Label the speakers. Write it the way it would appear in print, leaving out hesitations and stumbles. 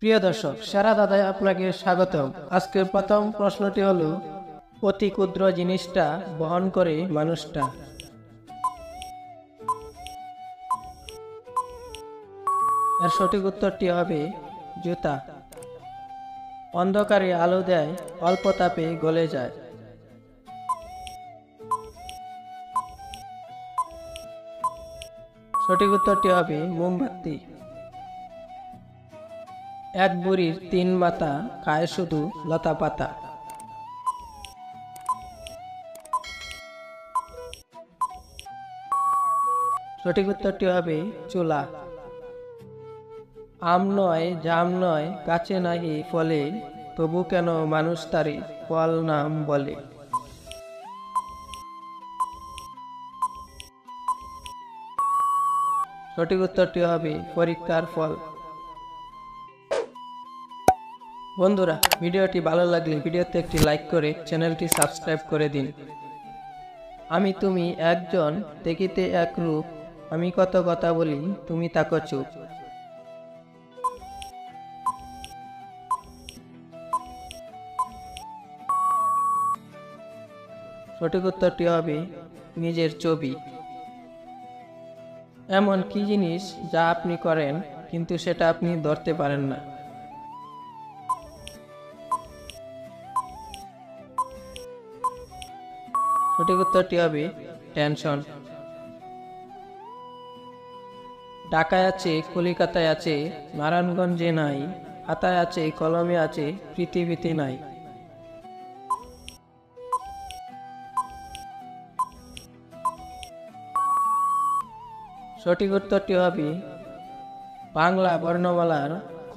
Speaker 1: প্রিয় দর্শক, সেরা দাদায় আপনাকে স্বাগতম। আজকের প্রথম প্রশ্নটি হলো, অতি ক্ষুদ্র জিনিসটা বহন করে মানুষটা। এর সঠিক উত্তরটি হবে জুতা। অন্ধকারে আলো দেয়, অল্প তাপে গলে যায়। সঠিক উত্তরটি হবে মোমবাতি। এক বুড়ির তিন মাথা, খায় শুধু লতা পাতা। সঠিক উত্তরটি হবে চুলা। আম নয়, জাম নয়, গাছে নাহি ফলে, তবু কেন মানুষ তারে ফল নাম বলে। সঠিক উত্তরটি হবে পরীক্ষার ফল। বন্ধুরা, ভিডিওটি ভালো লাগলে ভিডিওতে একটি লাইক করে চ্যানেলটি সাবস্ক্রাইব করে দিন। আমি তুমি একজন, দেখিতে এক রূপ, আমি কত কথা বলি, তুমি তাকো চুপ। সঠিক উত্তরটি হবে নিজের ছবি। এমন কি জিনিস যা আপনি করেন কিন্তু সেটা আপনি ধরতে পারেন না। সঠিক উত্তরটি হবে টেনশন। ঢাকায় আছে, কলিকাতায় আছে, নারায়ণগঞ্জে নাই, খাতায় আছে, কলমে আছে, পৃথিবীতে নাই। সঠিক উত্তরটি হবে বাংলা বর্ণমালার ক।